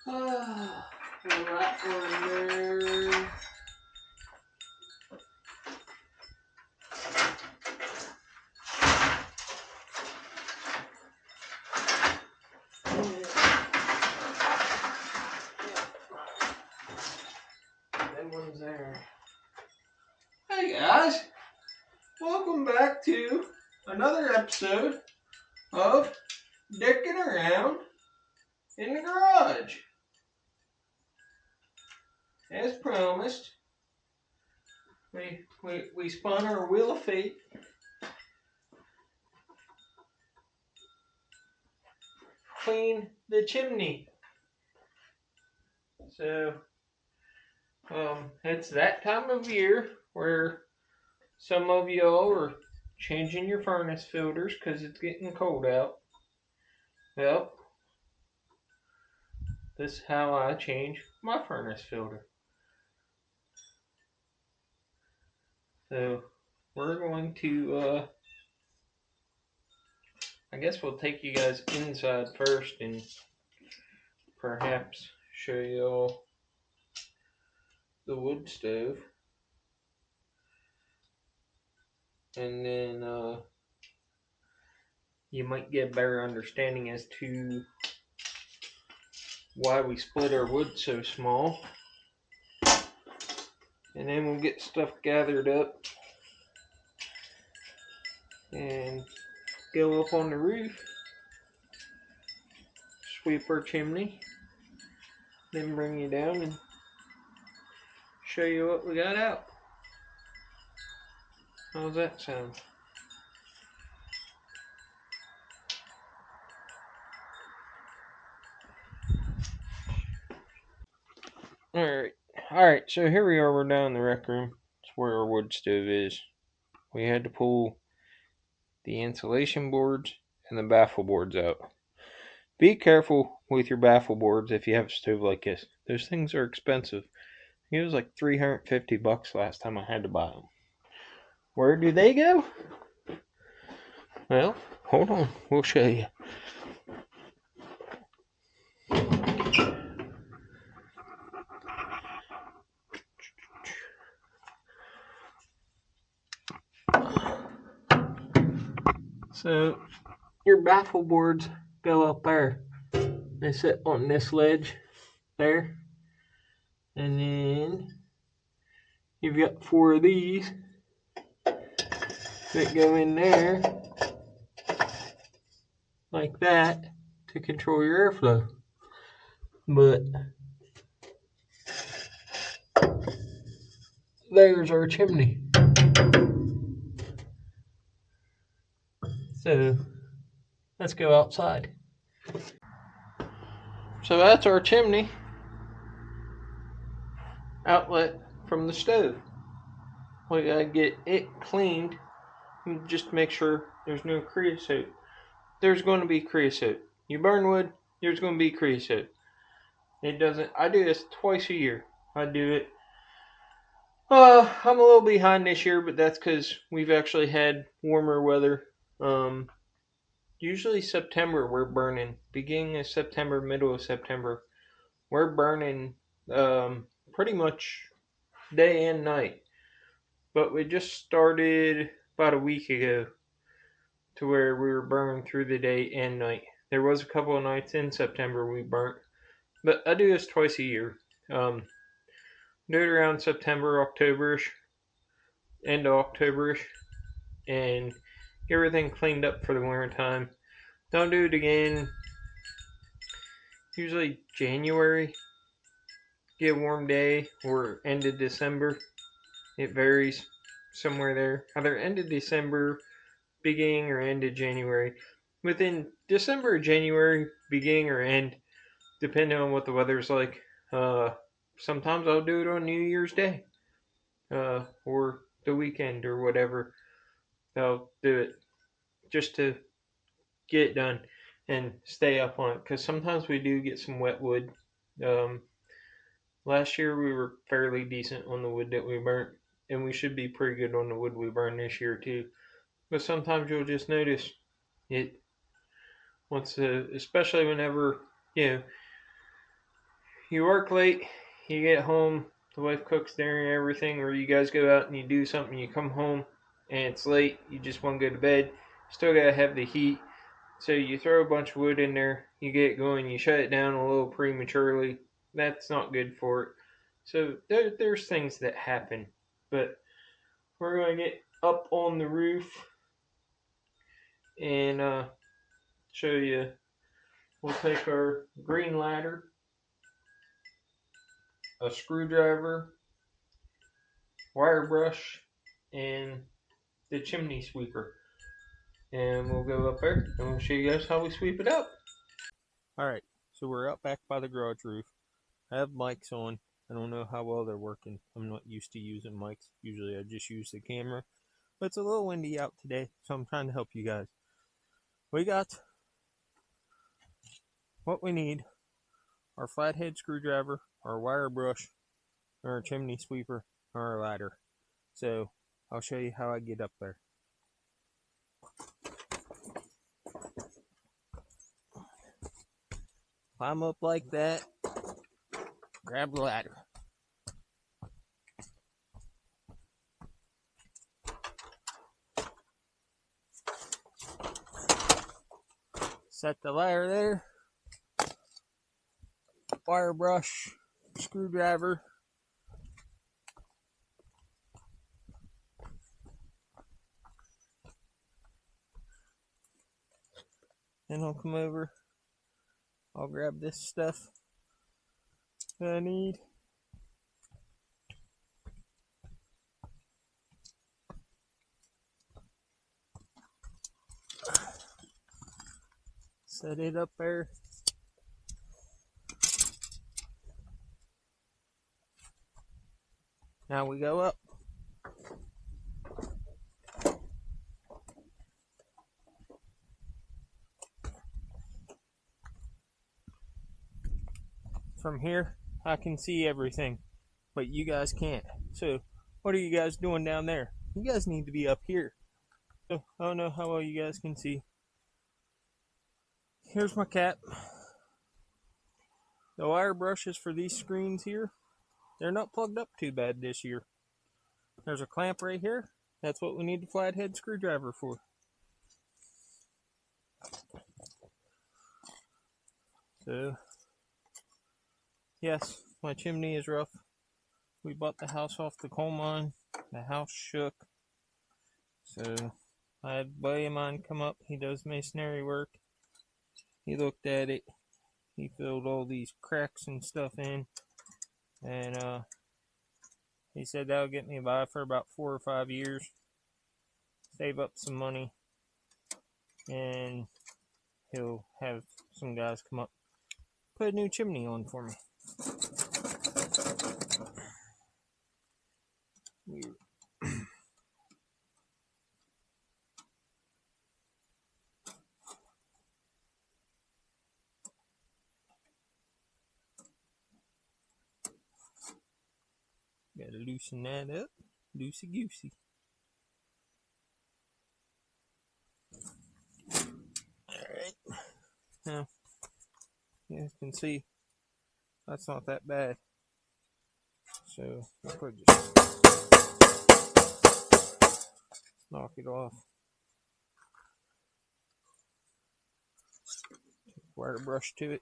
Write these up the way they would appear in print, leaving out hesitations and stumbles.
Ah, that one there. That one's there. Hey guys, welcome back to another episode of Dicking Around in the Garage. As promised, we spun our wheel of fate. Clean the chimney. So, it's that time of year where some of y'all are changing your furnace filters because it's getting cold out. Well, this is how I change my furnace filter. So, we're going to, I guess we'll take you guys inside first and perhaps show y'all the wood stove. And then you might get a better understanding as to why we split our wood so small. And then we'll get stuff gathered up and go up on the roof, sweep our chimney, then bring you down and show you what we got out. How's that sound? Alright, so here we are, we're down in the rec room. It's where our wood stove is. We had to pull the insulation boards and the baffle boards out. Be careful with your baffle boards if you have a stove like this. Those things are expensive. It was like $350 last time I had to buy them. Where do they go? Well, hold on, we'll show you. So, your baffle boards go up there. They sit on this ledge there. And then you've got 4 of these that go in there like that to control your airflow. But there's our chimney. So let's go outside. So that's our chimney outlet from the stove. We gotta get it cleaned and just make sure there's no creosote. There's going to be creosote. You burn wood, there's going to be creosote. It doesn't. I do this twice a year. I do it. I'm a little behind this year, but that's because we've actually had warmer weather. Usually September we're burning. Beginning of September, middle of September, we're burning pretty much day and night. But we just started about a week ago to where we were burning through the day and night. There was a couple of nights in September we burnt. But I do this twice a year. Do it around September, Octoberish, end of Octoberish, and get everything cleaned up for the winter time. Don't do it again. Usually January, get a warm day, or end of December. It varies somewhere there. Either end of December, beginning or end of January. Within December or January, beginning or end, depending on what the weather's like. Sometimes I'll do it on New Year's Day, or the weekend or whatever. I'll do it just to get it done and stay up on it, because sometimes we do get some wet wood. Last year we were fairly decent on the wood that we burnt, and we should be pretty good on the wood we burn this year too. But sometimes you'll just notice it especially whenever, you work late, you get home, the wife cooks dinner and everything, or you guys go out and you do something, you come home and it's late, you just want to go to bed, still gotta have the heat. So you throw a bunch of wood in there, you get it going, you shut it down a little prematurely. That's not good for it. So there's things that happen. But we're going to get up on the roof and show you. We'll take our green ladder, a screwdriver, wire brush, and the chimney sweeper. And we'll go up there and we'll show you guys how we sweep it up. Alright, so we're out back by the garage roof. I have mics on. I don't know how well they're working. I'm not used to using mics. Usually I just use the camera. But it's a little windy out today, so I'm trying to help you guys. We got what we need: our flathead screwdriver, our wire brush, our chimney sweeper, and our ladder. So I'll show you how I get up there. Climb up like that, grab the ladder. Set the ladder there, wire brush, screwdriver, then I'll come over, I'll grab this stuff that I need. Set it up there. Now we go up. From here, I can see everything, but you guys can't. So, what are you guys doing down there? You guys need to be up here. So, I don't know how well you guys can see. Here's my cap. The wire brushes for these screens here, they're not plugged up too bad this year. There's a clamp right here. That's what we need the flathead screwdriver for. So, yes, my chimney is rough. We bought the house off the coal mine. The house shook. So, I had a buddy of mine come up. He does masonry work. He looked at it. He filled all these cracks and stuff in. And he said that'll get me by for about 4 or 5 years. Save up some money. And he'll have some guys come up, put a new chimney on for me. Gotta loosen that up. Loosey goosey. Alright. Now, you guys can see that's not that bad. So, I'll probably just knock it off. Wire brush to it.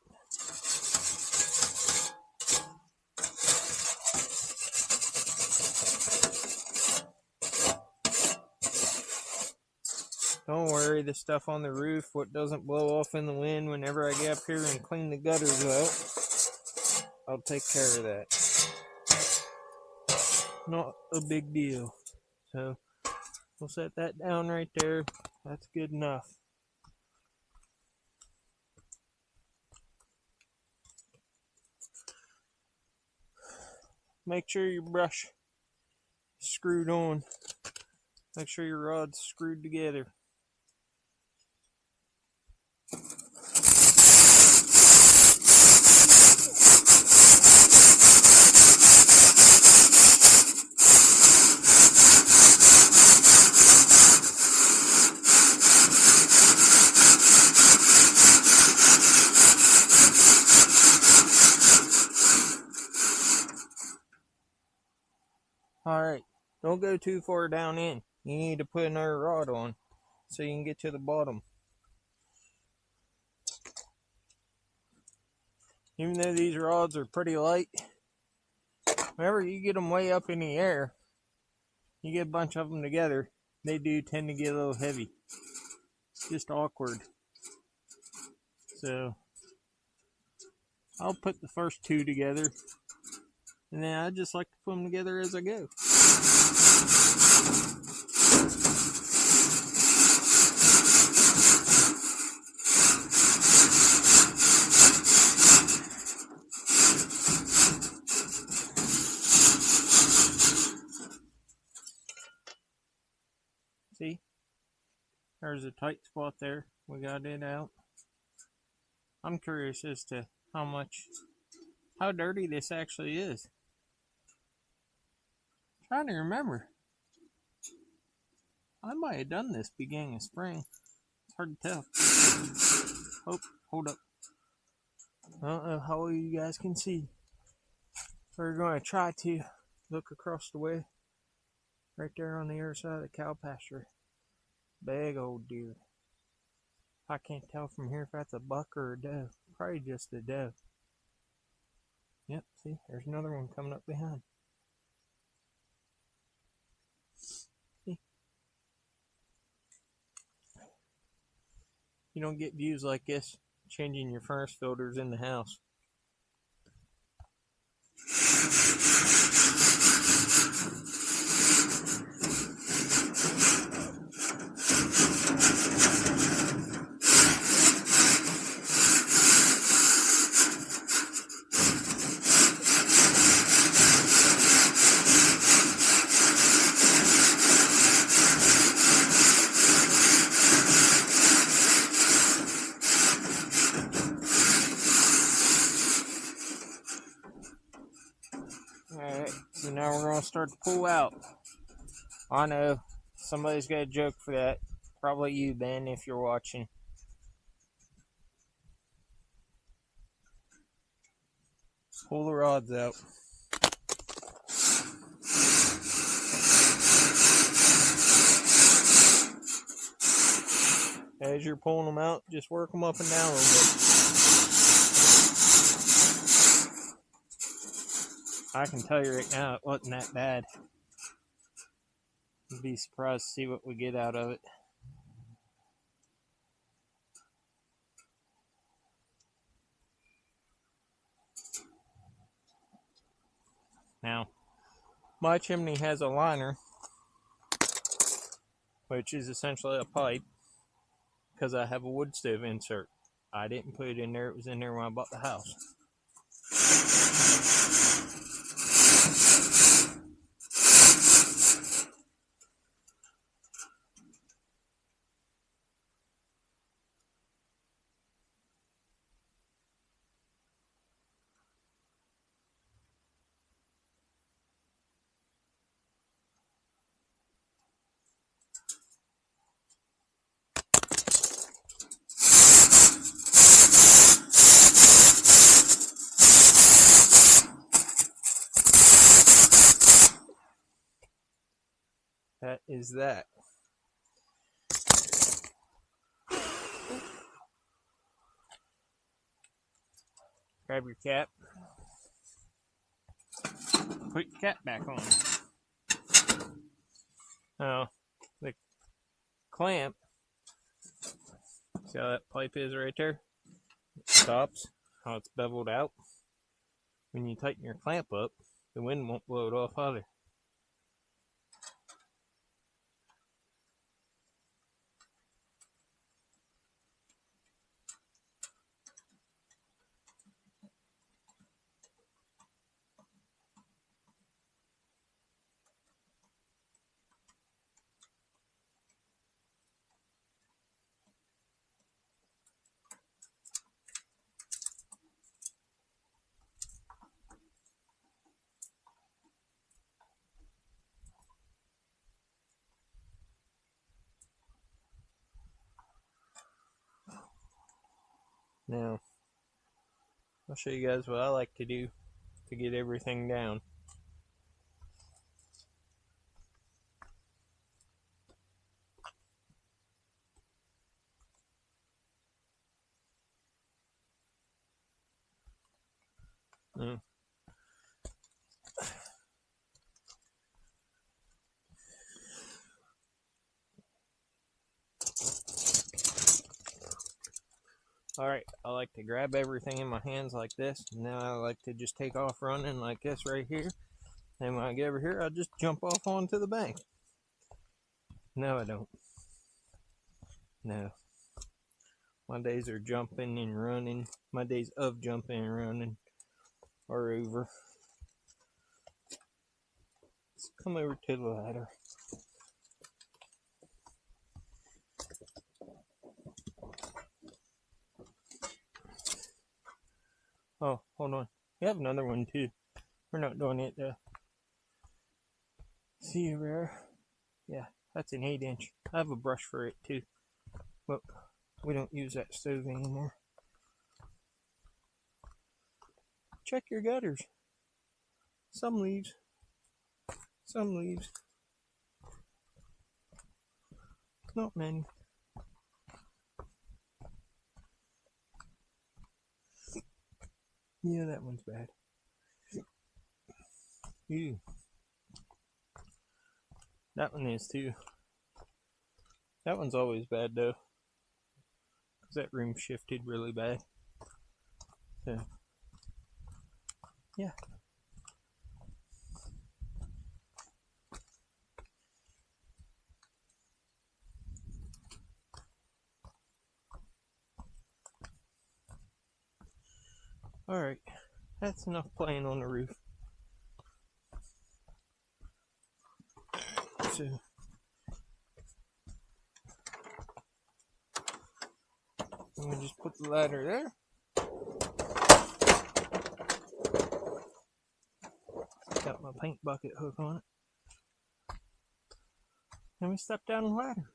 Don't worry, the stuff on the roof, what doesn't blow off in the wind, whenever I get up here and clean the gutters out, I'll take care of that. Not a big deal. So, we'll set that down right there. That's good enough. Make sure your brush is screwed on. Make sure your rod's screwed together. Alright, don't go too far down in. You need to put another rod on so you can get to the bottom. Even though these rods are pretty light, whenever you get them way up in the air, you get a bunch of them together, they do tend to get a little heavy. It's just awkward. So, I'll put the first two together, and then I just like to put them together as I go. See? There's a tight spot there. We got it out. I'm curious as to how dirty this actually is. I'm trying to remember. I might have done this beginning of spring. It's hard to tell. Oh, hold up. I don't know how well you guys can see. We're going to try to look across the way. Right there on the other side of the cow pasture. Big old deer. I can't tell from here if that's a buck or a doe. Probably just a doe. Yep, see, there's another one coming up behind. See? You don't get views like this changing your furnace filters in the house. Alright, so now we're going to start to pull out. I know, somebody's got a joke for that. Probably you, Ben, if you're watching. Pull the rods out. As you're pulling them out, just work them up and down a little bit. I can tell you right now, it wasn't that bad. You'd be surprised to see what we get out of it. Now, my chimney has a liner, which is essentially a pipe, because I have a wood stove insert. I didn't put it in there, it was in there when I bought the house. That is that. Grab your cap. Put your cap back on. Now, the clamp, see how that pipe is right there? It stops, how it's beveled out. When you tighten your clamp up, the wind won't blow it off either. Now, I'll show you guys what I like to do to get everything down. Uh, Alright, I like to grab everything in my hands like this. And now I like to just take off running like this right here. And when I get over here, I just jump off onto the bank. No, I don't. No. My days are jumping and running. My days of jumping and running are over. Let's come over to the ladder. Oh, hold on. We have another one too. We're not doing it though. See over there? Yeah, that's an 8-inch. I have a brush for it too. But we don't use that stove anymore. Check your gutters. Some leaves. Some leaves. Not many. Yeah, that one's bad. Ew. That one is too. That one's always bad though. Because that room shifted really bad. So, yeah. Alright. That's enough playing on the roof. So, I'm going to just put the ladder there. Got my paint bucket hook on it. And we step down the ladder.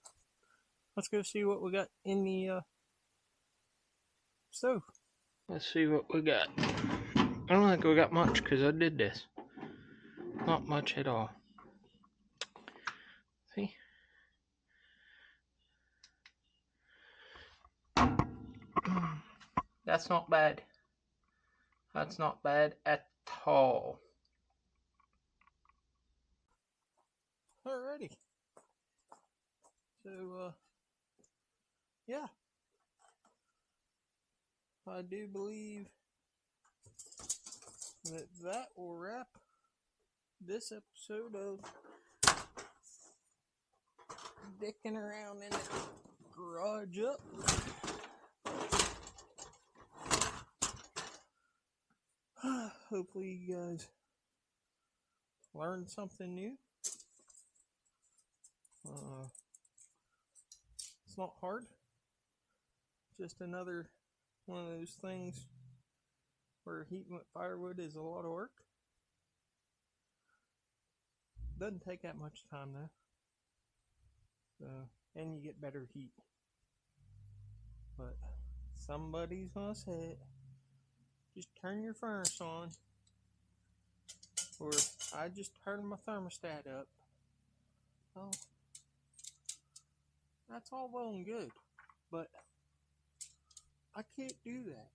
Let's go see what we got in the stove. Let's see what we got. I don't think we got much because I did this. Not much at all. See? That's not bad. That's not bad at all. Alrighty. So, yeah. I do believe that will wrap this episode of dicking around in the garage up. Hopefully you guys learned something new. It's not hard. Just another one of those things where heating with firewood is a lot of work. Doesn't take that much time though. So, and you get better heat. But somebody's gonna say, just turn your furnace on. Or I just turned my thermostat up. Oh, that's all well and good. But I can't do that.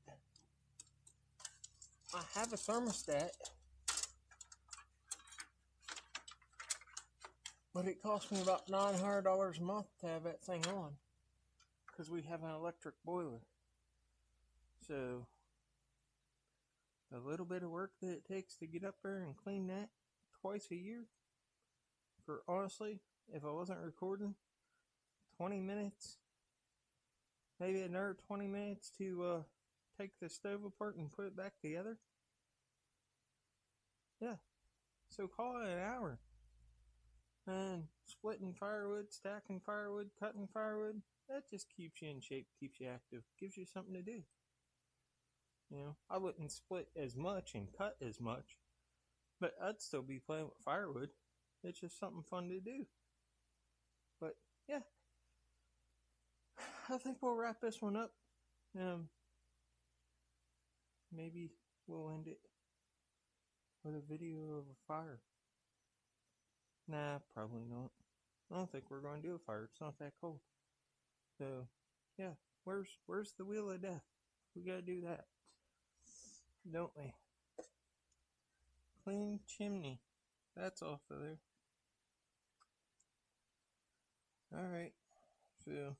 I have a thermostat, but it costs me about $900 a month to have that thing on. Because we have an electric boiler. So, the little bit of work that it takes to get up there and clean that twice a year, for honestly, if I wasn't recording, 20 minutes, maybe another 20 minutes to take the stove apart and put it back together. Yeah, so call it an hour. And splitting firewood, stacking firewood, cutting firewood, that just keeps you in shape, keeps you active, gives you something to do. You know, I wouldn't split as much and cut as much, but I'd still be playing with firewood. It's just something fun to do. But yeah, I think we'll wrap this one up. Maybe we'll end it with a video of a fire. Nah, probably not. I don't think we're going to do a fire. It's not that cold. So, yeah, where's the wheel of death? We gotta do that, don't we? clean chimney. That's off of there. Alright, so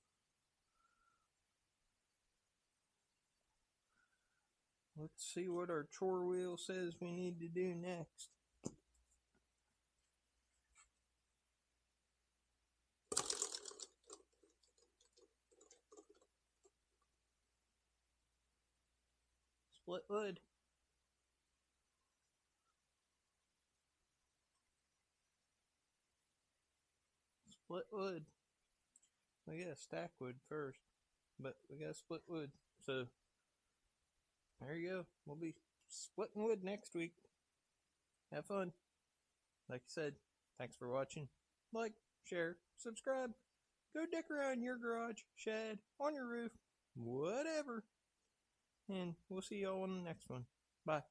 let's see what our chore wheel says we need to do next. Split wood. Split wood. We gotta stack wood first, but we gotta split wood. So there you go. We'll be splitting wood next week. Have fun. Like I said, thanks for watching. Like, share, subscribe. Go deck around your garage, shed, on your roof, whatever. And we'll see y'all on the next one. Bye.